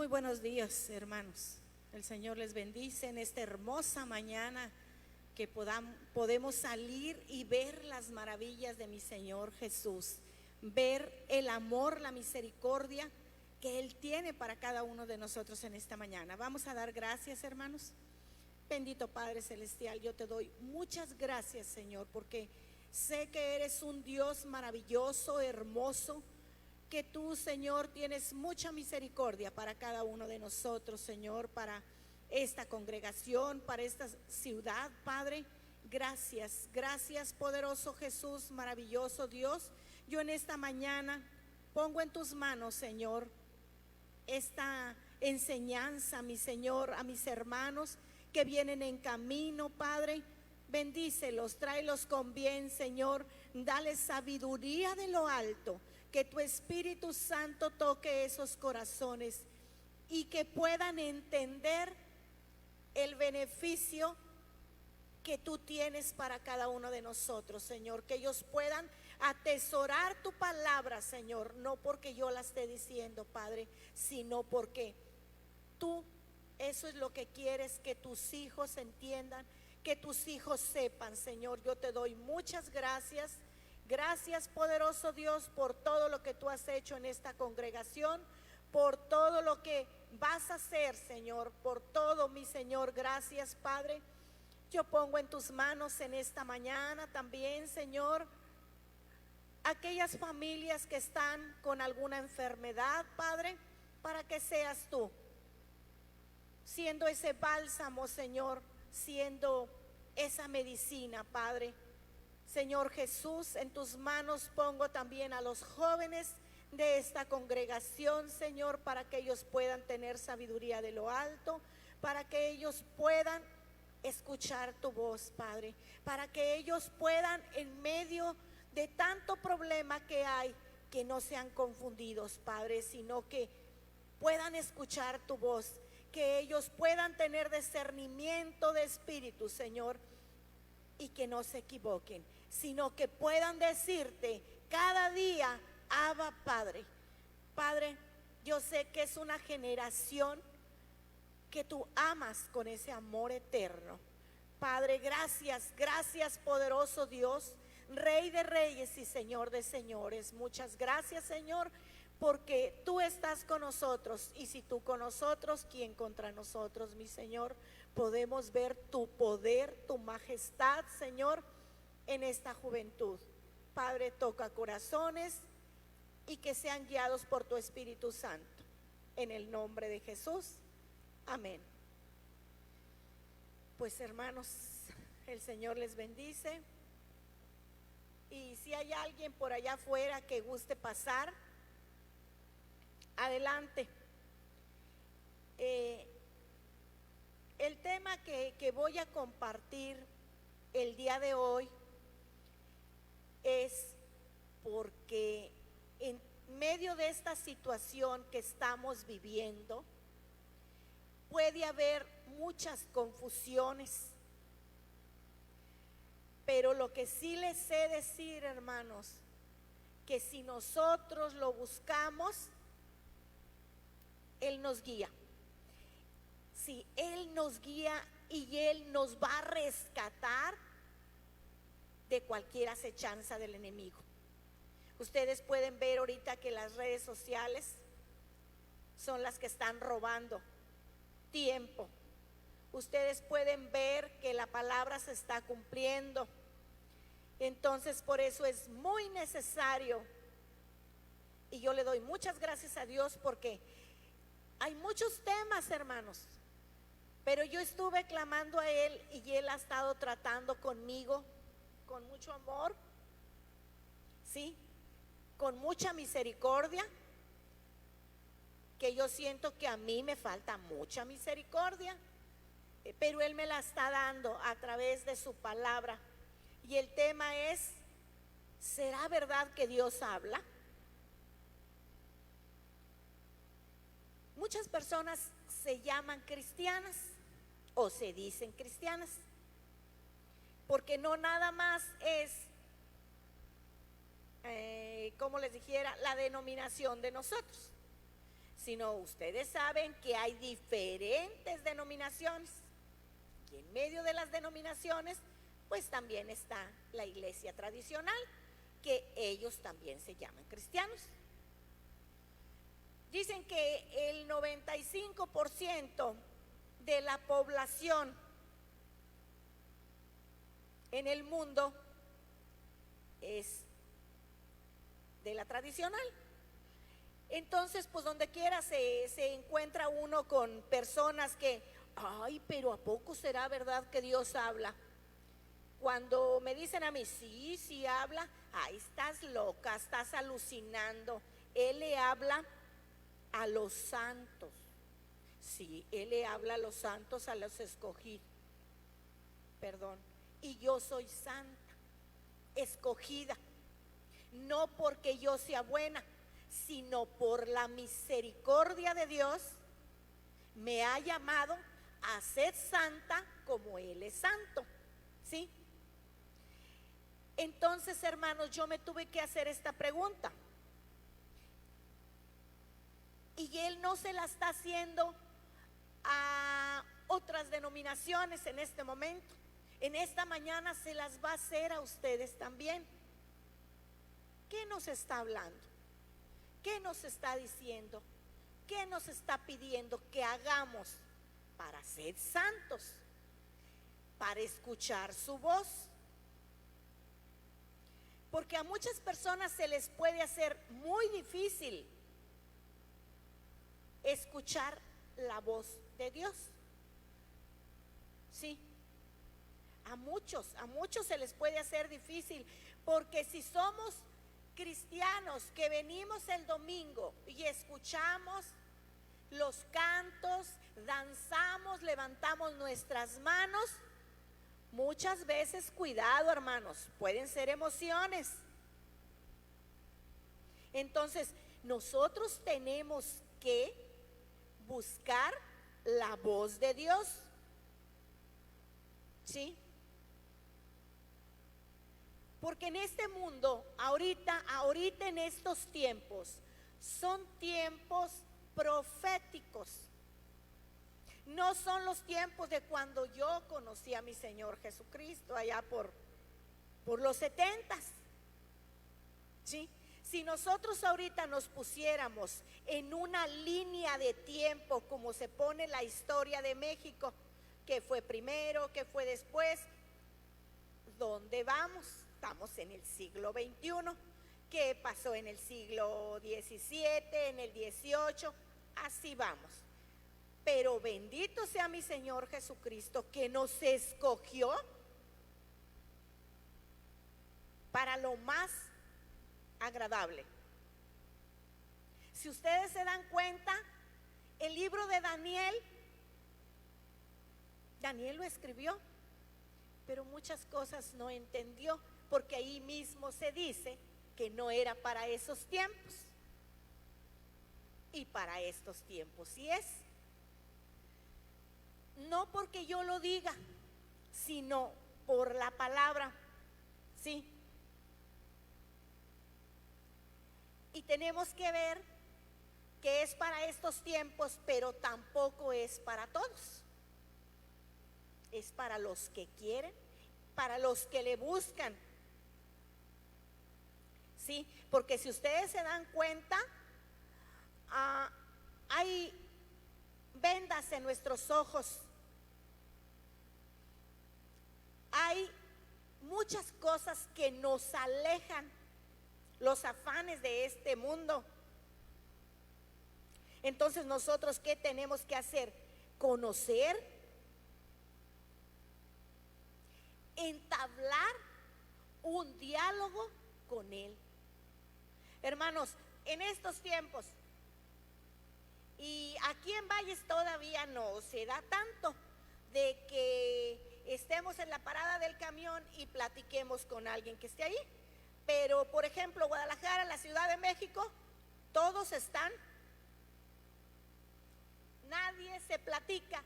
buenos días, hermanos. El Señor les bendice en esta hermosa mañana que podemos salir y ver las maravillas de mi Señor Jesús, ver el amor, la misericordia que Él tiene para cada uno de nosotros en esta mañana. Vamos a dar gracias, hermanos. Bendito Padre Celestial, yo te doy muchas gracias, Señor, porque sé que eres un Dios maravilloso, hermoso, que tú, Señor, tienes mucha misericordia para cada uno de nosotros, Señor, para esta congregación, para esta ciudad, Padre. Gracias, gracias, poderoso Jesús, maravilloso Dios. Yo en esta mañana pongo en tus manos, Señor, esta enseñanza, mi Señor, a mis hermanos que vienen en camino, Padre. Bendícelos, tráelos con bien, Señor. Dale sabiduría de lo alto. Que tu Espíritu Santo toque esos corazones y que puedan entender el beneficio que tú tienes para cada uno de nosotros, Señor. Que ellos puedan atesorar tu palabra, Señor, no porque yo la esté diciendo, Padre, sino porque tú, eso es lo que quieres, que tus hijos entiendan, que tus hijos sepan, Señor. Yo te doy muchas gracias. Gracias, poderoso Dios, por todo lo que tú has hecho en esta congregación, por todo lo que vas a hacer, Señor, por todo, mi Señor. Gracias, Padre. Yo pongo en tus manos en esta mañana también, Señor, aquellas familias que están con alguna enfermedad, Padre, para que seas tú siendo ese bálsamo, Señor, siendo esa medicina, Padre. Señor Jesús, en tus manos pongo también a los jóvenes de esta congregación, Señor, para que ellos puedan tener sabiduría de lo alto, para que ellos puedan escuchar tu voz, Padre, para que ellos puedan, en medio de tanto problema que hay, que no sean confundidos, Padre, sino que puedan escuchar tu voz, que ellos puedan tener discernimiento de espíritu, Señor, y que no se equivoquen, sino que puedan decirte cada día: Abba, Padre. Padre, yo sé que es una generación que tú amas con ese amor eterno. Padre, gracias, gracias, poderoso Dios, Rey de reyes y Señor de señores. Muchas gracias, Señor, porque tú estás con nosotros, y si tú con nosotros, ¿quién contra nosotros, mi Señor? Podemos ver tu poder, tu majestad, Señor, en esta juventud. Padre, toca corazones y que sean guiados por tu Espíritu Santo. En el nombre de Jesús, amén. Pues, hermanos, el Señor les bendice. Y si hay alguien por allá afuera que guste pasar, adelante. El tema que voy a compartir el día de hoy es porque en medio de esta situación que estamos viviendo puede haber muchas confusiones, pero lo que sí les sé decir, hermanos, que si nosotros lo buscamos, Él nos guía. Si Él nos guía y Él nos va a rescatar de cualquier acechanza del enemigo. Ustedes pueden ver ahorita que las redes sociales son las que están robando tiempo. Ustedes pueden ver que la palabra se está cumpliendo. Entonces, por eso es muy necesario, y yo le doy muchas gracias a Dios, porque hay muchos temas, hermanos, pero yo estuve clamando a Él y Él ha estado tratando conmigo con mucho amor, ¿sí? Con mucha misericordia, que yo siento que a mí me falta mucha misericordia, pero Él me la está dando a través de su palabra. Y el tema es: ¿será verdad que Dios habla? Muchas personas se llaman cristianas o se dicen cristianas, porque no nada más es, como les dijera, la denominación de nosotros, sino ustedes saben que hay diferentes denominaciones. Y en medio de las denominaciones, pues también está la iglesia tradicional, que ellos también se llaman cristianos. Dicen que el 95% de la población en el mundo es de la tradicional. Entonces, pues donde quiera se encuentra uno con personas que, ay, pero ¿a poco será verdad que Dios habla? Cuando me dicen a mí, sí, sí habla, ay, estás loca, estás alucinando. Él le habla a los santos. Sí, Él le habla a los santos, a los escogidos. Perdón. Y yo soy santa, escogida, no porque yo sea buena, sino por la misericordia de Dios, me ha llamado a ser santa como Él es santo, ¿sí? Entonces, hermanos, yo me tuve que hacer esta pregunta. Y Él no se la está haciendo a otras denominaciones en este momento. En esta mañana se las va a hacer a ustedes también. ¿Qué nos está hablando? ¿Qué nos está diciendo? ¿Qué nos está pidiendo que hagamos para ser santos? Para escuchar su voz. Porque a muchas personas se les puede hacer muy difícil escuchar la voz de Dios. Sí. A muchos se les puede hacer difícil, porque si somos cristianos que venimos el domingo y escuchamos los cantos, danzamos, levantamos nuestras manos, muchas veces, cuidado, hermanos, pueden ser emociones. Entonces, nosotros tenemos que buscar la voz de Dios. ¿Sí? Porque en este mundo, ahorita en estos tiempos, son tiempos proféticos. No son los tiempos de cuando yo conocí a mi Señor Jesucristo, allá por los 70s. ¿Sí? Si nosotros ahorita nos pusiéramos en una línea de tiempo como se pone la historia de México, ¿qué fue primero? ¿Qué fue después? ¿Dónde vamos? Estamos en el siglo XXI. ¿Qué pasó en el siglo XVII, en el XVIII? Así vamos. Pero bendito sea mi Señor Jesucristo, que nos escogió para lo más agradable. Si ustedes se dan cuenta, el libro de Daniel lo escribió, pero muchas cosas no entendió, porque ahí mismo se dice que no era para esos tiempos. Y para estos tiempos sí es. No porque yo lo diga, sino por la palabra, ¿sí? Y tenemos que ver que es para estos tiempos, pero tampoco es para todos. Es para los que quieren, para los que le buscan. Sí, porque si ustedes se dan cuenta, hay vendas en nuestros ojos. Hay muchas cosas que nos alejan, los afanes de este mundo. Entonces, nosotros, ¿qué tenemos que hacer? Conocer, entablar un diálogo con Él. Hermanos, en estos tiempos, y aquí en Valles todavía no se da tanto, de que estemos en la parada del camión y platiquemos con alguien que esté ahí. Pero, por ejemplo, Guadalajara, la Ciudad de México, todos están, nadie se platica,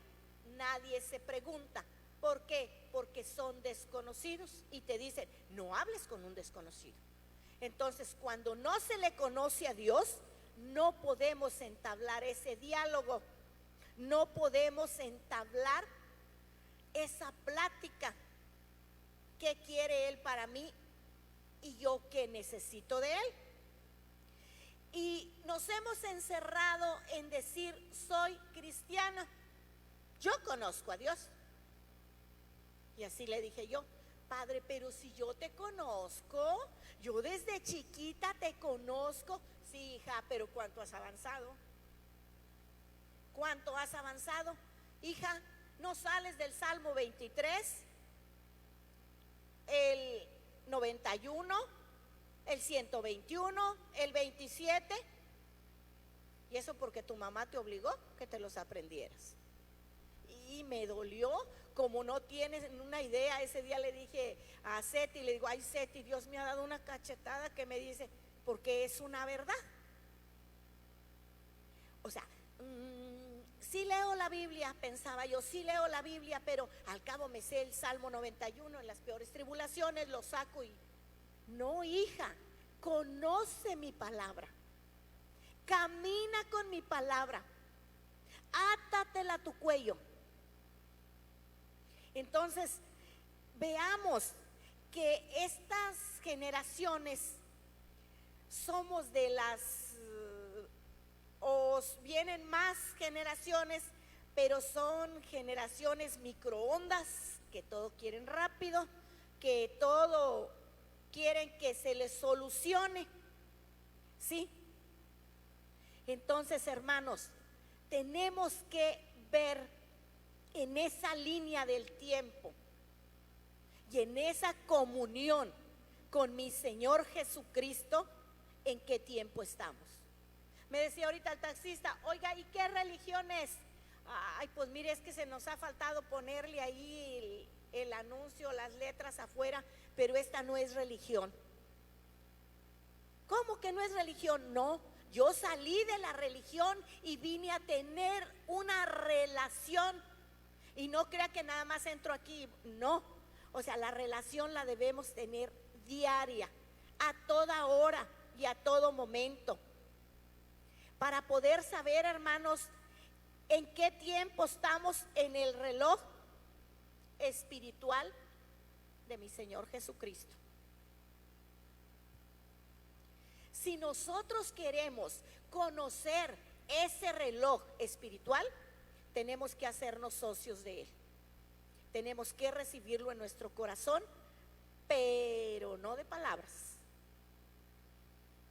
nadie se pregunta. ¿Por qué? Porque son desconocidos y te dicen, no hables con un desconocido. Entonces, cuando no se le conoce a Dios, no podemos entablar ese diálogo, no podemos entablar esa plática. ¿Qué quiere Él para mí y yo qué necesito de Él? Y nos hemos encerrado en decir: soy cristiana, yo conozco a Dios. Y así le dije yo: Padre, pero si yo te conozco, yo desde chiquita te conozco. Sí, hija, pero ¿cuánto has avanzado? ¿Cuánto has avanzado? Hija, ¿no sales del Salmo 23, el 91, el 121, el 27? Y eso porque tu mamá te obligó que te los aprendieras. Y me dolió, como no tienes una idea. Ese día le dije a Seti, le digo: ay, Seti, Dios me ha dado una cachetada que me dice, porque es una verdad. O sea, sí leo la Biblia, pensaba yo, sí leo la Biblia, pero al cabo me sé el Salmo 91, en las peores tribulaciones lo saco. Y no, hija, conoce mi palabra, camina con mi palabra, átatela a tu cuello. Entonces, veamos que estas generaciones somos de las, o vienen más generaciones, pero son generaciones microondas, que todo quieren rápido, que todo quieren que se les solucione, ¿sí? Entonces, hermanos, tenemos que ver en esa línea del tiempo y en esa comunión con mi Señor Jesucristo, en qué tiempo estamos. Me decía ahorita el taxista: oiga, ¿y qué religión es? Ay, pues mire, es que se nos ha faltado ponerle ahí el anuncio, las letras afuera, pero esta no es religión. ¿Cómo que no es religión? No, yo salí de la religión y vine a tener una relación. Y no crea que nada más entro aquí, no. O sea, la relación la debemos tener diaria, a toda hora y a todo momento, para poder saber, hermanos, en qué tiempo estamos en el reloj espiritual de mi Señor Jesucristo. Si nosotros queremos conocer ese reloj espiritual, tenemos que hacernos socios de Él. Tenemos que recibirlo en nuestro corazón, pero no de palabras,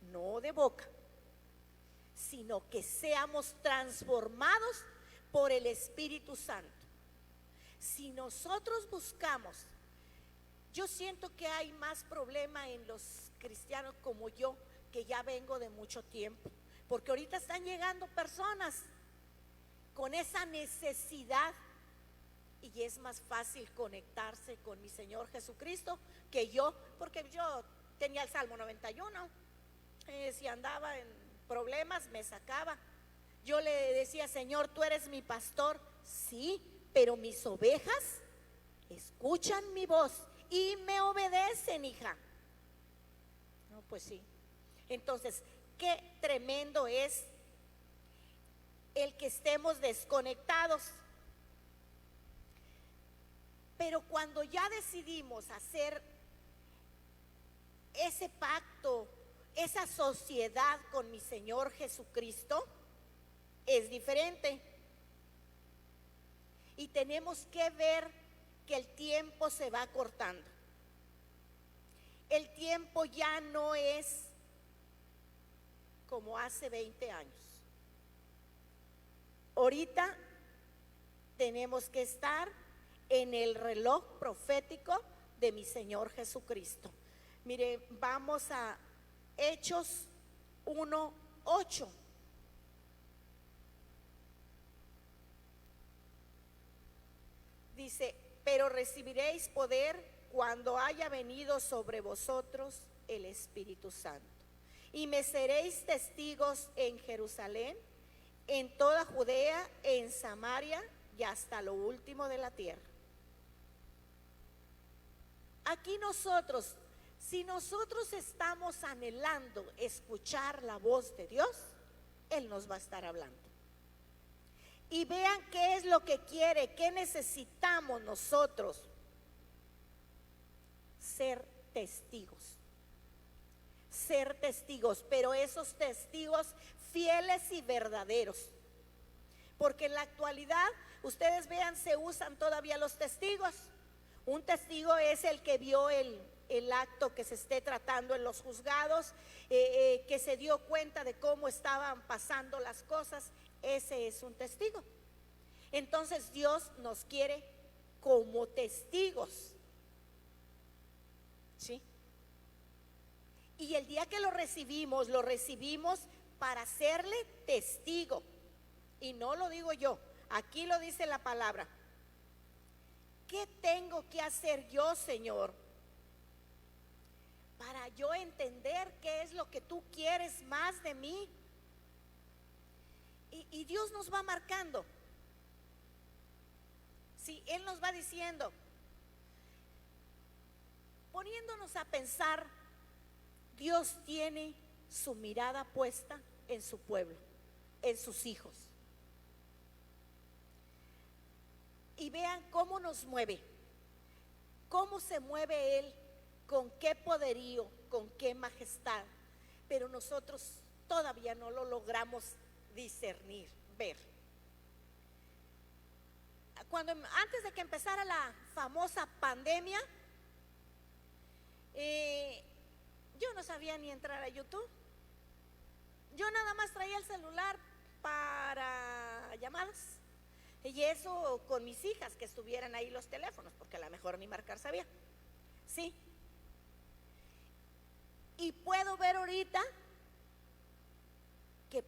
no de boca, sino que seamos transformados por el Espíritu Santo. Si nosotros buscamos, yo siento que hay más problema en los cristianos como yo, que ya vengo de mucho tiempo, porque ahorita están llegando personas con esa necesidad, y es más fácil conectarse con mi Señor Jesucristo que yo, porque yo tenía el Salmo 91, si andaba en problemas me sacaba. Yo le decía: Señor, tú eres mi pastor, sí, pero mis ovejas escuchan mi voz y me obedecen, hija. No, pues sí. Entonces, qué tremendo es el que estemos desconectados. Pero cuando ya decidimos hacer ese pacto, esa sociedad con mi Señor Jesucristo, es diferente. Y tenemos que ver que el tiempo se va cortando. El tiempo ya no es como hace 20 años. Ahorita tenemos que estar en el reloj profético de mi Señor Jesucristo. Mire, vamos a Hechos 1:8. Dice: pero recibiréis poder cuando haya venido sobre vosotros el Espíritu Santo, y me seréis testigos en Jerusalén, en toda Judea, en Samaria y hasta lo último de la tierra. Aquí nosotros, si nosotros estamos anhelando escuchar la voz de Dios, Él nos va a estar hablando. Y vean qué es lo que quiere, qué necesitamos nosotros. Ser testigos. Ser testigos, pero esos testigos fieles y verdaderos. Porque en la actualidad, ustedes vean, se usan todavía los testigos. Un testigo es el que vio el acto que se esté tratando en los juzgados, que se dio cuenta de cómo estaban pasando las cosas. Ese es un testigo. Entonces Dios nos quiere como testigos, ¿sí? Y el día que lo recibimos para serle testigo. Y no lo digo yo, aquí lo dice la palabra. ¿Qué tengo que hacer yo, Señor, para yo entender qué es lo que tú quieres más de mí? Y Dios nos va marcando. Sí, Él nos va diciendo, poniéndonos a pensar. Dios tiene su mirada puesta en su pueblo, en sus hijos. Y vean cómo nos mueve, cómo se mueve Él, con qué poderío, con qué majestad. Pero nosotros todavía no lo logramos discernir, ver. Antes de que empezara la famosa pandemia, yo no sabía ni entrar a YouTube. Yo nada más traía el celular para llamadas, y eso con mis hijas, que estuvieran ahí los teléfonos, porque a lo mejor ni marcar sabía. Sí. Y puedo ver ahorita que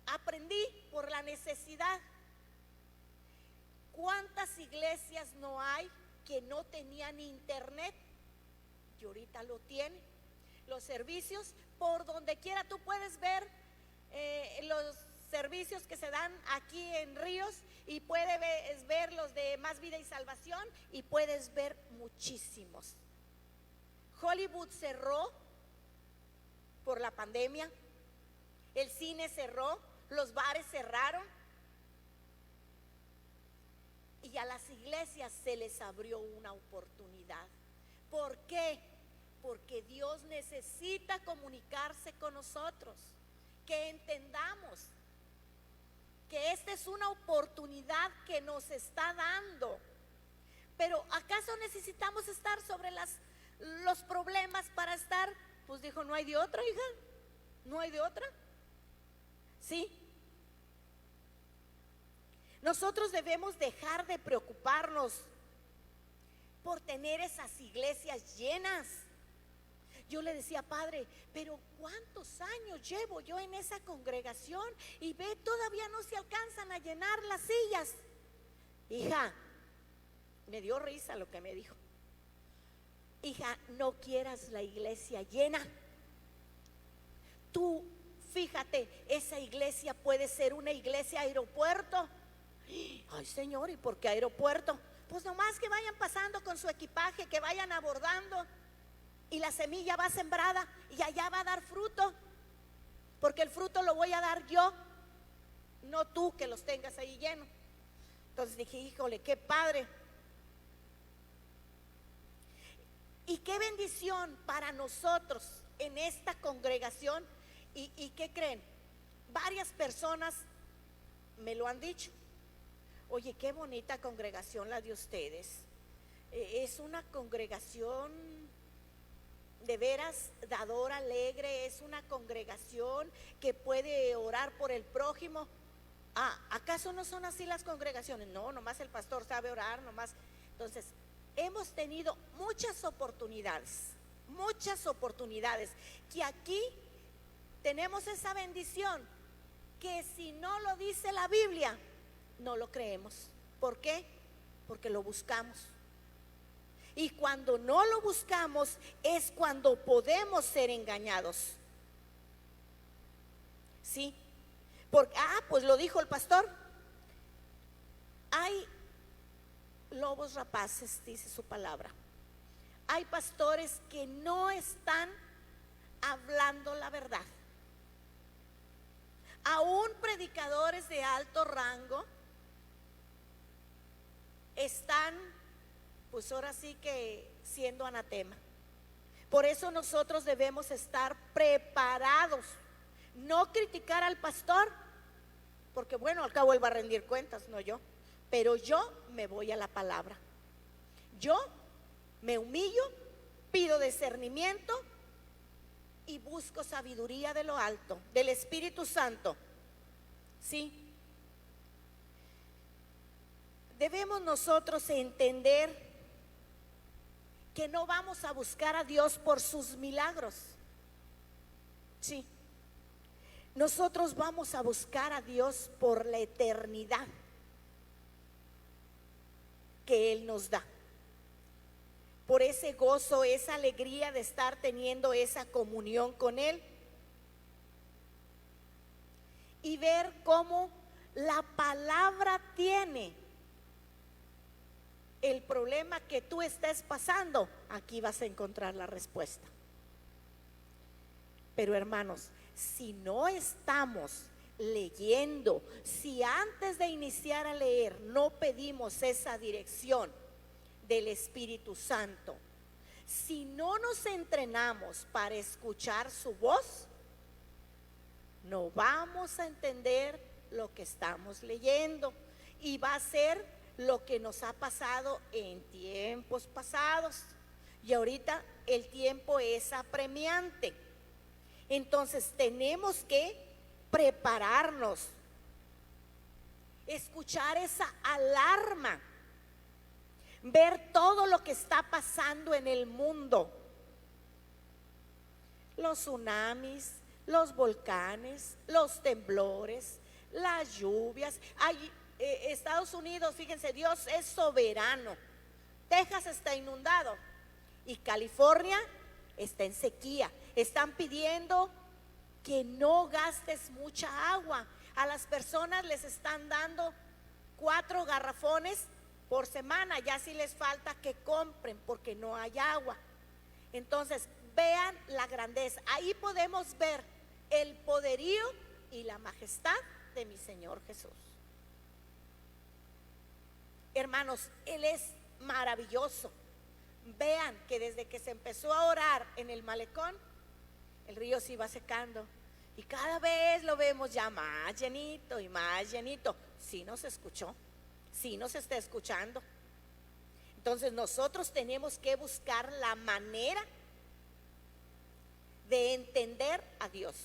aprendí por la necesidad. ¿Cuántas iglesias no hay que no tenían internet? Y ahorita lo tienen. Los servicios, por donde quiera tú puedes ver los servicios que se dan aquí en Ríos, y puedes ver los de Más Vida y Salvación, y puedes ver muchísimos. Hollywood cerró por la pandemia, el cine cerró, los bares cerraron, y a las iglesias se les abrió una oportunidad. ¿Por qué? Porque Dios necesita comunicarse con nosotros, que entendamos que esta es una oportunidad que nos está dando. Pero ¿acaso necesitamos estar sobre los problemas para estar? Pues dijo, no hay de otra, hija, no hay de otra. ¿Sí? Nosotros debemos dejar de preocuparnos por tener esas iglesias llenas. Yo le decía, Padre, pero ¿cuántos años llevo yo en esa congregación? Y ve, todavía no se alcanzan a llenar las sillas. Hija, me dio risa lo que me dijo. Hija, no quieras la iglesia llena. Tú, fíjate, esa iglesia puede ser una iglesia aeropuerto. Ay, Señor, ¿y por qué aeropuerto? Pues nomás que vayan pasando con su equipaje, que vayan abordando, y la semilla va sembrada y allá va a dar fruto, porque el fruto lo voy a dar yo, no tú que los tengas ahí llenos. Entonces dije, híjole, qué padre. Y qué bendición para nosotros en esta congregación. ¿Y qué creen? Varias personas me lo han dicho. Oye, qué bonita congregación la de ustedes. Es una congregación de veras dadora, alegre. Es una congregación que puede orar por el prójimo. ¿Acaso no son así las congregaciones? No, nomás el pastor sabe orar, nomás. Entonces, hemos tenido muchas oportunidades, que aquí tenemos esa bendición, que si no lo dice la Biblia, no lo creemos. ¿Por qué? Porque lo buscamos. Y cuando no lo buscamos es cuando podemos ser engañados. ¿Sí? Porque, pues lo dijo el pastor. Hay lobos rapaces, dice su palabra. Hay pastores que no están hablando la verdad. Aún predicadores de alto rango están, pues ahora sí que siendo anatema. Por eso nosotros debemos estar preparados, no criticar al pastor, porque bueno, al cabo él va a rendir cuentas, no yo, pero yo me voy a la palabra. Yo me humillo, pido discernimiento y busco sabiduría de lo alto, del Espíritu Santo. Sí. Debemos nosotros entender que no vamos a buscar a Dios por sus milagros. Sí. Nosotros vamos a buscar a Dios por la eternidad que Él nos da. Por ese gozo, esa alegría de estar teniendo esa comunión con Él. Y ver cómo la palabra tiene el problema que tú estés pasando. Aquí vas a encontrar la respuesta. Pero hermanos, si no estamos leyendo, si antes de iniciar a leer no pedimos esa dirección del Espíritu Santo, si no nos entrenamos para escuchar su voz, no vamos a entender lo que estamos leyendo y va a ser lo que nos ha pasado en tiempos pasados. Y ahorita el tiempo es apremiante. Entonces tenemos que prepararnos, escuchar esa alarma, ver todo lo que está pasando en el mundo, los tsunamis, los volcanes, los temblores, las lluvias. Estados Unidos, fíjense, Dios es soberano. Texas está inundado y California está en sequía. Están pidiendo que no gastes mucha agua. A las personas les están dando 4 garrafones por semana, ya si les falta que compren porque no hay agua. Entonces vean la grandeza, ahí podemos ver el poderío y la majestad de mi Señor Jesús. Hermanos, Él es maravilloso. Vean que desde que se empezó a orar en el malecón, el río se iba secando y cada vez lo vemos ya más llenito y más llenito. Sí nos escuchó, sí nos está escuchando. Entonces nosotros tenemos que buscar la manera de entender a Dios.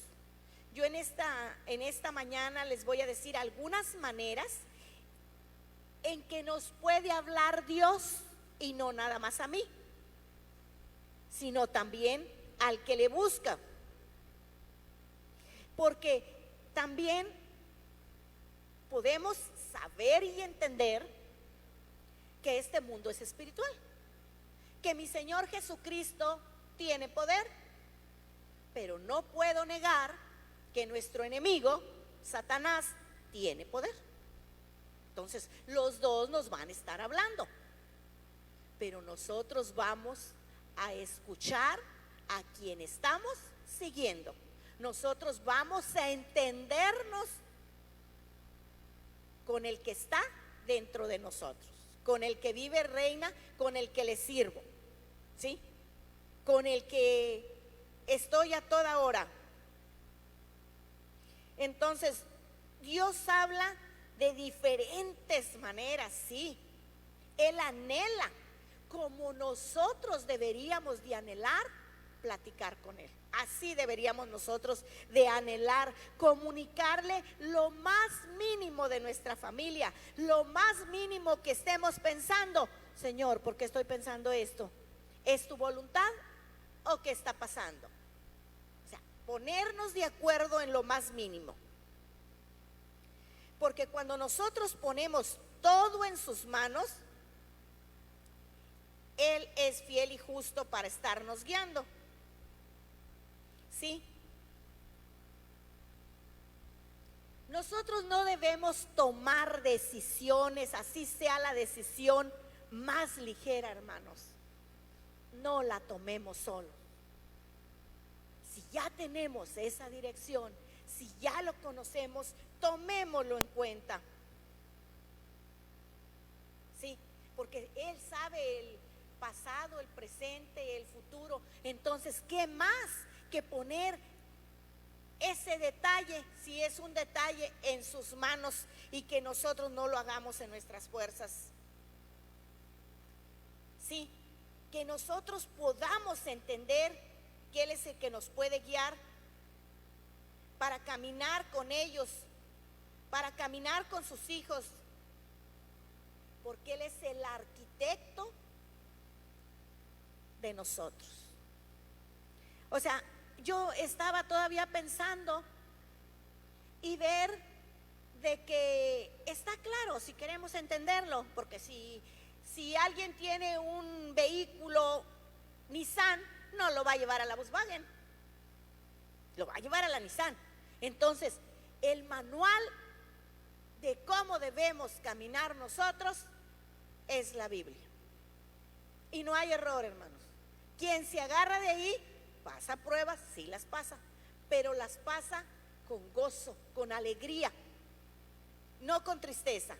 Yo en esta mañana les voy a decir algunas maneras en que nos puede hablar Dios, y no nada más a mí, sino también al que le busca. Porque también podemos saber y entender que este mundo es espiritual, que mi Señor Jesucristo tiene poder, pero no puedo negar que nuestro enemigo, Satanás, tiene poder. Entonces, los dos nos van a estar hablando, pero nosotros vamos a escuchar a quien estamos siguiendo. Nosotros vamos a entendernos con el que está dentro de nosotros, con el que vive, reina, con el que le sirvo, ¿sí? Con el que estoy a toda hora. Entonces, Dios habla de diferentes maneras, sí. Él anhela, como nosotros deberíamos de anhelar, platicar con Él. Así deberíamos nosotros de anhelar, comunicarle lo más mínimo de nuestra familia, lo más mínimo que estemos pensando. Señor, ¿por qué estoy pensando esto? ¿Es tu voluntad o qué está pasando? O sea, ponernos de acuerdo en lo más mínimo. Porque cuando nosotros ponemos todo en sus manos, Él es fiel y justo para estarnos guiando. ¿Sí? Nosotros no debemos tomar decisiones, así sea la decisión más ligera, hermanos. No la tomemos solos. Si ya tenemos esa dirección, si ya lo conocemos, tomémoslo en cuenta. Sí, porque Él sabe el pasado, el presente, el futuro. Entonces, ¿qué más que poner ese detalle, si es un detalle, en sus manos, y que nosotros no lo hagamos en nuestras fuerzas? Sí, que nosotros podamos entender que Él es el que nos puede guiar para caminar con ellos, para caminar con sus hijos, porque Él es el arquitecto de nosotros. O sea, yo estaba todavía pensando y ver de que está claro, si queremos entenderlo, porque si alguien tiene un vehículo Nissan, no lo va a llevar a la Volkswagen, lo va a llevar a la Nissan. Entonces, el manual de cómo debemos caminar nosotros es la Biblia. Y no hay error, hermanos. Quien se agarra de ahí pasa pruebas, sí las pasa, pero las pasa con gozo, con alegría, no con tristeza.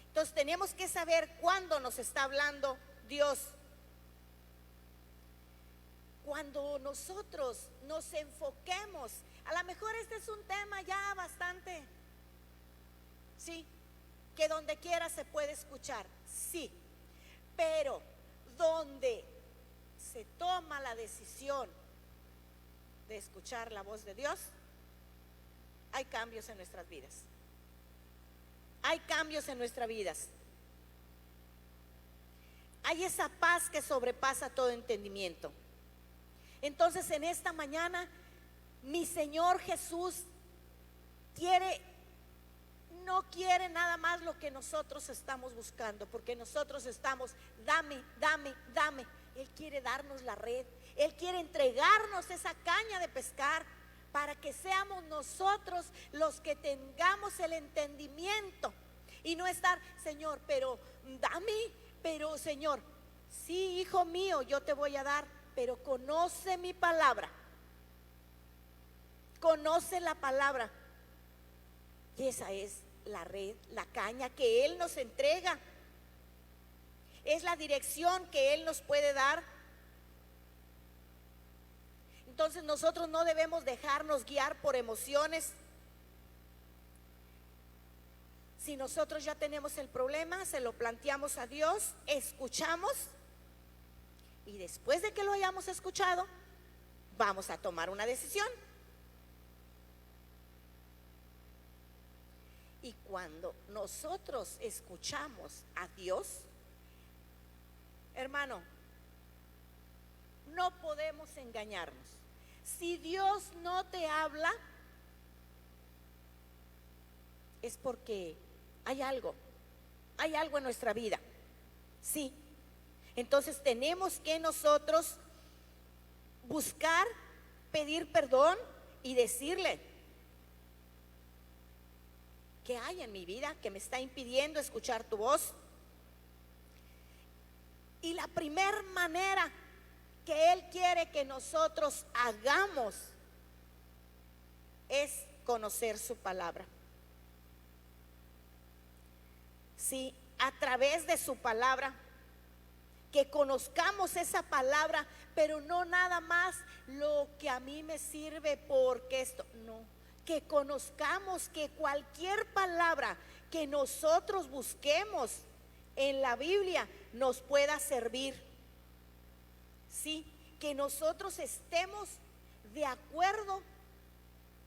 Entonces tenemos que saber cuándo nos está hablando Dios. Cuando nosotros nos enfoquemos, a lo mejor este es un tema ya bastante, sí, que donde quiera se puede escuchar, sí, pero donde se toma la decisión de escuchar la voz de Dios, hay cambios en nuestras vidas. Hay cambios en nuestras vidas. Hay esa paz que sobrepasa todo entendimiento. Entonces, en esta mañana, mi Señor Jesús no quiere nada más lo que nosotros estamos buscando, porque nosotros estamos, dame, dame, dame. Él quiere darnos la red, Él quiere entregarnos esa caña de pescar, para que seamos nosotros los que tengamos el entendimiento, y no estar, Señor, pero dame, pero Señor, sí, hijo mío, yo te voy a dar, pero conoce mi palabra, conoce la palabra. Y esa es la red, la caña que Él nos entrega, es la dirección que Él nos puede dar. Entonces nosotros no debemos dejarnos guiar por emociones. Si nosotros ya tenemos el problema, se lo planteamos a Dios, escuchamos, y después de que lo hayamos escuchado, vamos a tomar una decisión. Y cuando nosotros escuchamos a Dios, hermano, no podemos engañarnos. Si Dios no te habla, es porque hay algo en nuestra vida. Sí. Entonces tenemos que nosotros buscar, pedir perdón y decirle: ¿qué hay en mi vida que me está impidiendo escuchar tu voz? Y la primera manera que Él quiere que nosotros hagamos es conocer su palabra. Sí, a través de su palabra, que conozcamos esa palabra, pero no nada más lo que a mí me sirve porque esto, no, que conozcamos que cualquier palabra que nosotros busquemos en la Biblia nos pueda servir. Sí, que nosotros estemos de acuerdo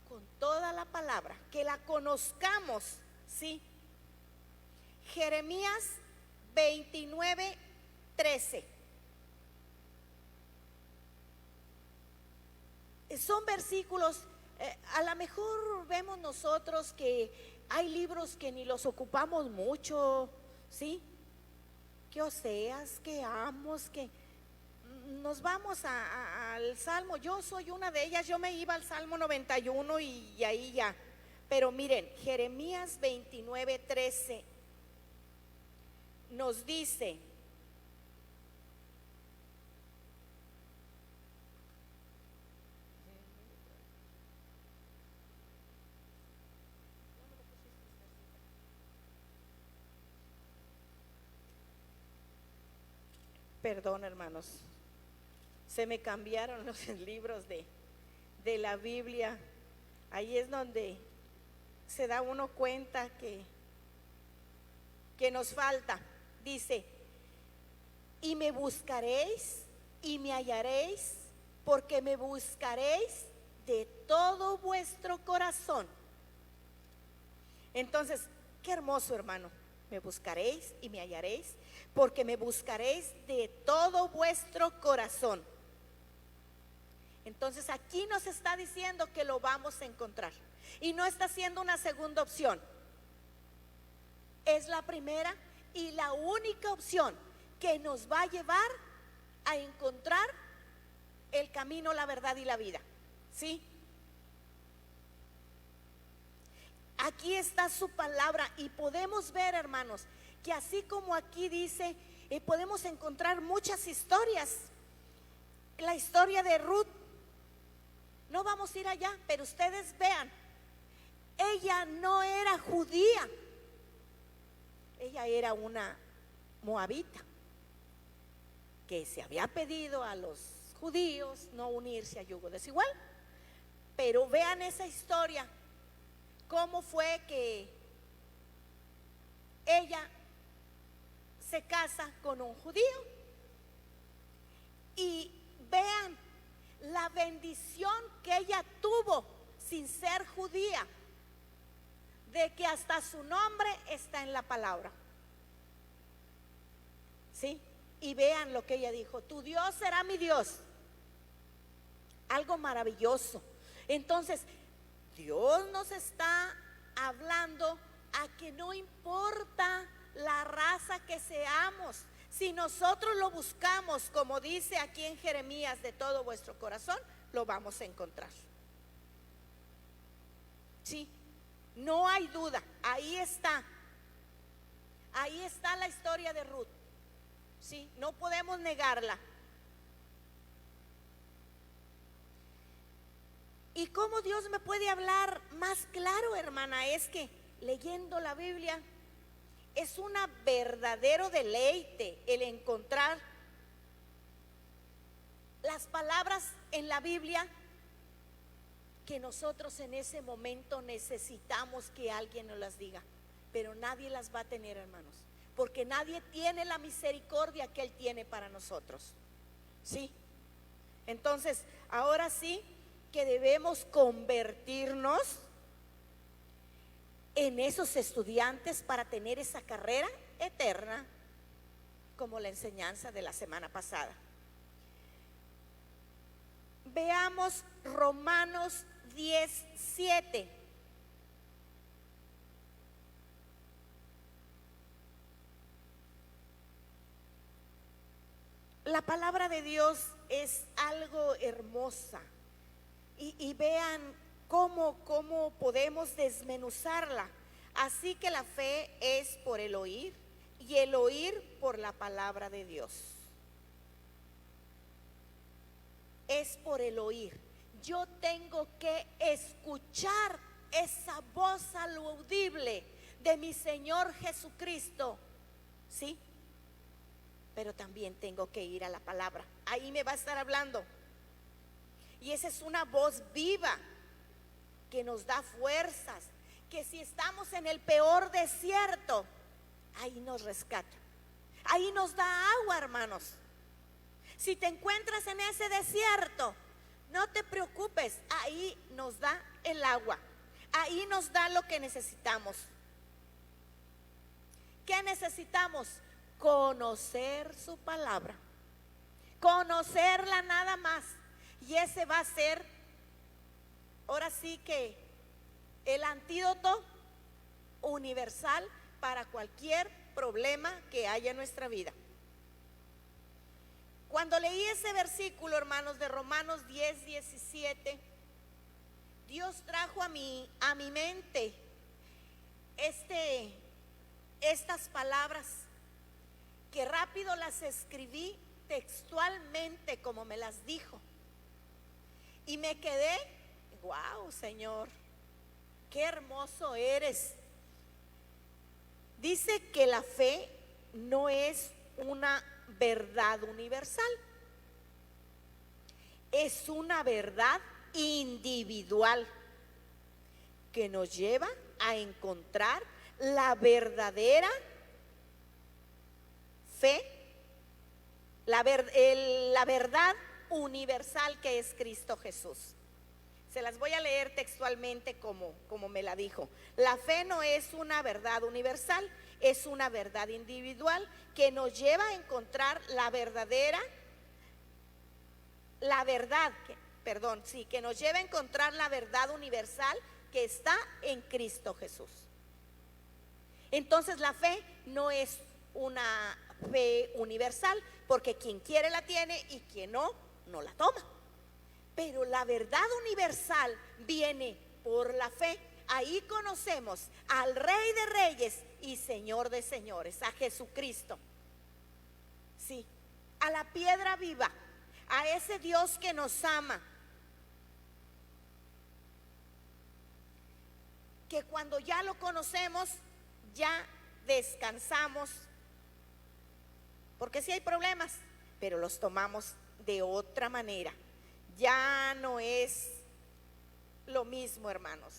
con toda la palabra, que la conozcamos, sí. Jeremías 29:13. Son versículos, a lo mejor vemos nosotros que hay libros que ni los ocupamos mucho, ¿sí? Que Oseas, que Amos, que nos vamos al Salmo. Yo soy una de ellas, yo me iba al Salmo 91 y ahí ya. Pero miren, Jeremías 29:13 nos dice: Perdón, hermanos, se me cambiaron los libros de la Biblia. Ahí es donde se da uno cuenta que nos falta. Dice: y me buscaréis y me hallaréis, porque me buscaréis de todo vuestro corazón. Entonces, qué hermoso, hermano. Me buscaréis y me hallaréis, porque me buscaréis de todo vuestro corazón. Entonces aquí nos está diciendo que lo vamos a encontrar, y no está siendo una segunda opción. Es la primera y la única opción que nos va a llevar a encontrar el camino, la verdad y la vida. ¿Sí? Aquí está su palabra, y podemos ver, hermanos, que así como aquí dice, podemos encontrar muchas historias. La historia de Ruth, no vamos a ir allá, pero ustedes vean, ella no era judía, ella era una moabita que se había pedido a los judíos no unirse a yugo desigual. Pero vean esa historia, cómo fue que ella se casa con un judío, y vean la bendición que ella tuvo sin ser judía, de que hasta su nombre está en la palabra. ¿Sí? Y vean lo que ella dijo: tu Dios será mi Dios. Algo maravilloso. Entonces, Dios nos está hablando a que no importa la raza que seamos, si nosotros lo buscamos, como dice aquí en Jeremías, de todo vuestro corazón, lo vamos a encontrar. Sí, no hay duda, ahí está. Ahí está la historia de Ruth. Sí, no podemos negarla. ¿Y cómo Dios me puede hablar más claro, hermana? Es que leyendo la Biblia es un verdadero deleite el encontrar las palabras en la Biblia que nosotros en ese momento necesitamos que alguien nos las diga, pero nadie las va a tener, hermanos, porque nadie tiene la misericordia que Él tiene para nosotros. ¿Sí? Entonces, ahora sí que debemos convertirnos en esos estudiantes para tener esa carrera eterna, como la enseñanza de la semana pasada. Veamos Romanos 10:7. La palabra de Dios es algo hermosa, y vean cómo podemos desmenuzarla. Así que la fe es por el oír, y el oír por la palabra de Dios. Es por el oír. Yo tengo que escuchar esa voz audible de mi Señor Jesucristo, ¿sí? Pero también tengo que ir a la palabra. Ahí me va a estar hablando. Y esa es una voz viva que nos da fuerzas, que si estamos en el peor desierto, ahí nos rescata. Ahí nos da agua, hermanos. Si te encuentras en ese desierto, no te preocupes, ahí nos da el agua. Ahí nos da lo que necesitamos. ¿Qué necesitamos? Conocer su palabra. Conocerla nada más. Y ese va a ser, ahora sí que, el antídoto universal para cualquier problema que haya en nuestra vida. Cuando leí ese versículo, hermanos, de Romanos 10:17, Dios trajo a mi mente estas palabras, que rápido las escribí textualmente como me las dijo. Y me quedé, wow, Señor, qué hermoso eres. Dice que la fe no es una verdad universal. Es una verdad individual que nos lleva a encontrar la verdadera fe, la verdad universal que es Cristo Jesús. Se las voy a leer textualmente como me la dijo. La fe no es una verdad universal, es una verdad individual que nos lleva a encontrar que nos lleva a encontrar la verdad universal que está en Cristo Jesús. Entonces la fe no es una fe universal, porque quien quiere la tiene y quien no, no la toma. Pero la verdad universal viene por la fe. Ahí conocemos al Rey de Reyes y Señor de Señores, a Jesucristo. Sí, a la piedra viva, a ese Dios que nos ama, que cuando ya lo conocemos, ya descansamos, porque sí hay problemas, pero los tomamos de otra manera. Ya no es lo mismo, hermanos.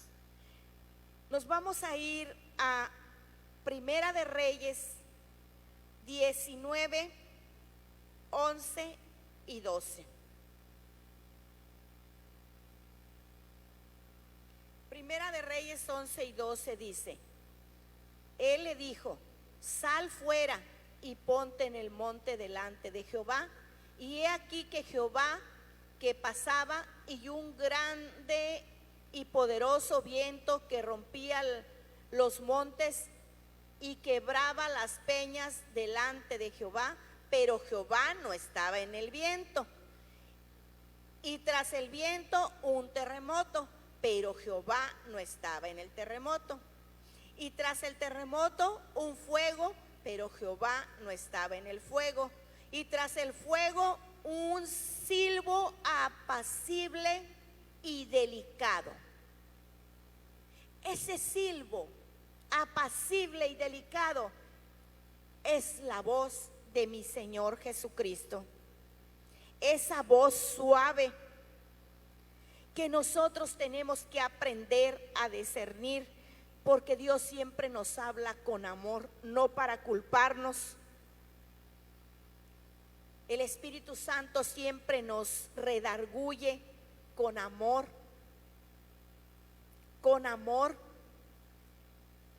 Nos vamos a ir a Primera de Reyes 19, 11 y 12. Primera de Reyes 11 y 12 dice: Él le dijo: sal fuera y ponte en el monte delante de Jehová. Y he aquí que Jehová que pasaba, y un grande y poderoso viento que rompía los montes y quebraba las peñas delante de Jehová, pero Jehová no estaba en el viento. Y tras el viento un terremoto, pero Jehová no estaba en el terremoto. Y tras el terremoto un fuego, pero Jehová no estaba en el fuego. Y tras el fuego un silbo apacible y delicado. Ese silbo apacible y delicado es la voz de mi Señor Jesucristo. Esa voz suave que nosotros tenemos que aprender a discernir, porque Dios siempre nos habla con amor, no para culparnos. El Espíritu Santo siempre nos redarguye con amor,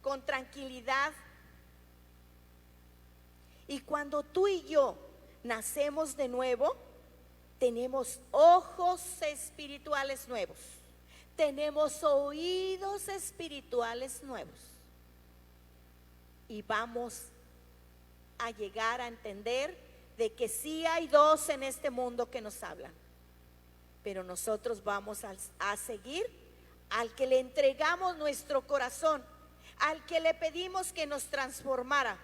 con tranquilidad. Y cuando tú y yo nacemos de nuevo, tenemos ojos espirituales nuevos, tenemos oídos espirituales nuevos, y vamos a llegar a entender de que sí hay dos en este mundo que nos hablan, pero nosotros vamos a seguir al que le entregamos nuestro corazón, al que le pedimos que nos transformara,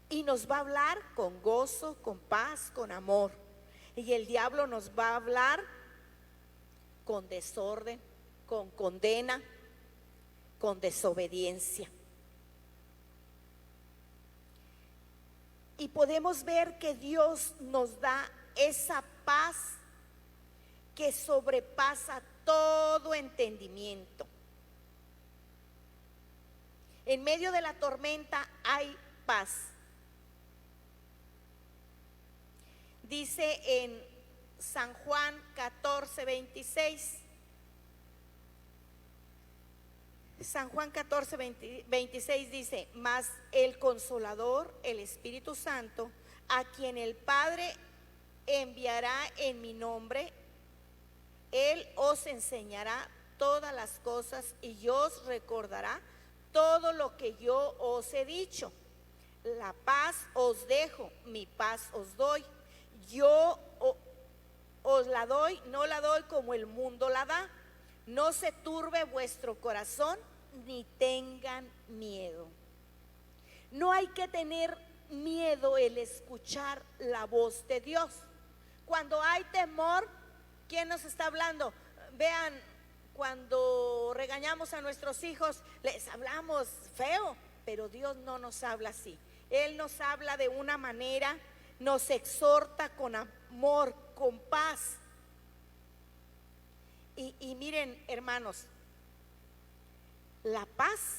y nos va a hablar con gozo, con paz, con amor. Y el diablo nos va a hablar con desorden, con condena, con desobediencia. Y podemos ver que Dios nos da esa paz que sobrepasa todo entendimiento. En medio de la tormenta hay paz. Dice en San Juan 14:26. San Juan 14:26 dice: mas el Consolador, el Espíritu Santo, a quien el Padre enviará en mi nombre, Él os enseñará todas las cosas y os recordará todo lo que yo os he dicho. La paz os dejo, mi paz os doy. Yo os la doy, no la doy como el mundo la da. No se turbe vuestro corazón, ni tengan miedo. No hay que tener miedo el escuchar la voz de Dios. Cuando hay temor, ¿quién nos está hablando? Vean, cuando regañamos a nuestros hijos, les hablamos feo, pero Dios no nos habla así. Él nos habla de una manera, nos exhorta con amor, con paz. Y miren, hermanos, la paz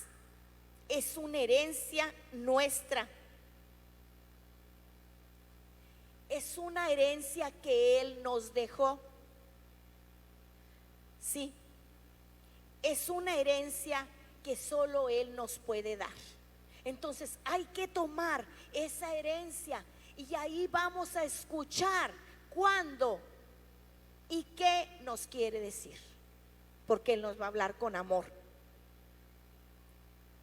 es una herencia nuestra. Es una herencia que Él nos dejó. Sí, es una herencia que solo Él nos puede dar. Entonces hay que tomar esa herencia y ahí vamos a escuchar cuándo y qué nos quiere decir, porque Él nos va a hablar con amor.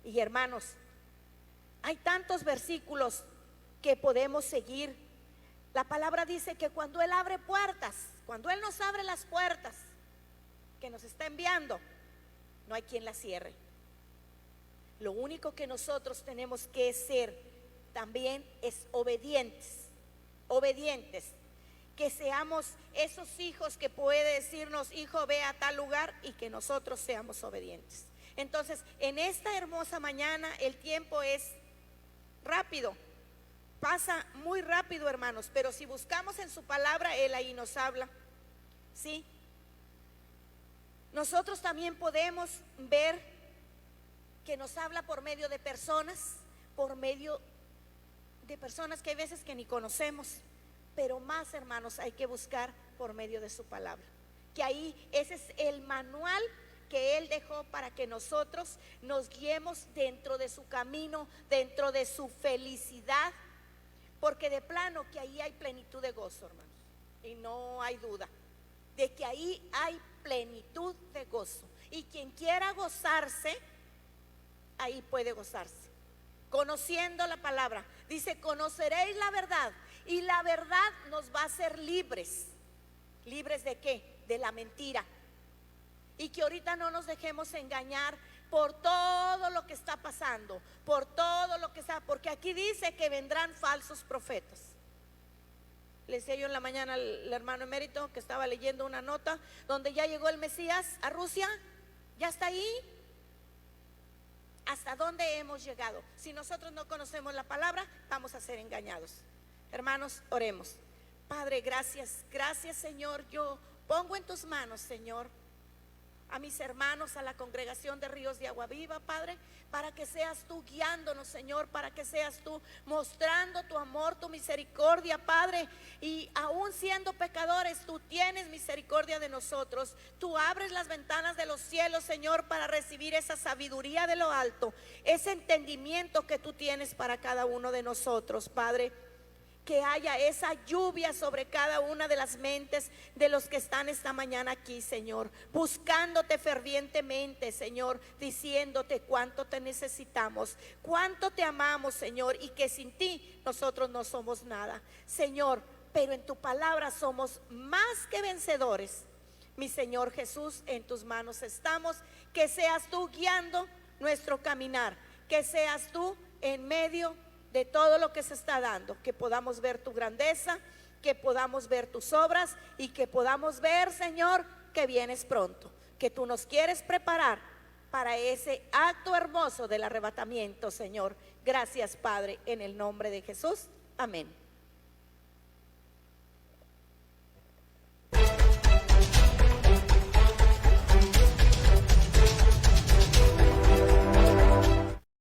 Y hermanos, hay tantos versículos que podemos seguir. La palabra dice que cuando Él abre puertas, cuando Él nos abre las puertas que nos está enviando, no hay quien las cierre. Lo único que nosotros tenemos que ser también es obedientes, obedientes. Que seamos esos hijos que puede decirnos, hijo, ve a tal lugar, y que nosotros seamos obedientes. Entonces, en esta hermosa mañana el tiempo es rápido, pasa muy rápido, hermanos, pero si buscamos en su palabra, Él ahí nos habla. ¿Sí? Nosotros también podemos ver que nos habla por medio de personas, por medio de personas que hay veces que ni conocemos, pero más, hermanos, hay que buscar por medio de su palabra. Que ahí ese es el manual que Él dejó para que nosotros nos guiemos dentro de su camino, dentro de su felicidad, porque de plano que ahí hay plenitud de gozo, hermanos, y no hay duda de que ahí hay plenitud de gozo, y quien quiera gozarse, ahí puede gozarse, conociendo la palabra. Dice, conoceréis la verdad, y la verdad nos va a hacer libres. ¿Libres de qué? De la mentira. Y que ahorita no nos dejemos engañar por todo lo que está pasando, por todo lo que está, porque aquí dice que vendrán falsos profetas. Le decía yo en la mañana al hermano emérito que estaba leyendo una nota donde ya llegó el Mesías a Rusia, ya está ahí. ¿Hasta dónde hemos llegado? Si nosotros no conocemos la palabra, vamos a ser engañados. Hermanos, oremos. Padre, gracias, gracias, Señor. Yo pongo en tus manos, Señor, a mis hermanos, a la congregación de Ríos de Agua Viva, Padre, para que seas tú guiándonos, Señor, para que seas tú mostrando tu amor, tu misericordia, Padre. Y aún siendo pecadores, tú tienes misericordia de nosotros. Tú abres las ventanas de los cielos, Señor, para recibir esa sabiduría de lo alto, ese entendimiento que tú tienes para cada uno de nosotros, Padre. Que haya esa lluvia sobre cada una de las mentes de los que están esta mañana aquí, Señor, buscándote fervientemente, Señor, diciéndote cuánto te necesitamos, cuánto te amamos, Señor, y que sin ti nosotros no somos nada, Señor, pero en tu palabra somos más que vencedores. Mi Señor Jesús, en tus manos estamos. Que seas tú guiando nuestro caminar, que seas tú en medio de todo lo que se está dando, que podamos ver tu grandeza, que podamos ver tus obras y que podamos ver, Señor, que vienes pronto, que tú nos quieres preparar para ese acto hermoso del arrebatamiento, Señor. Gracias, Padre, en el nombre de Jesús. Amén.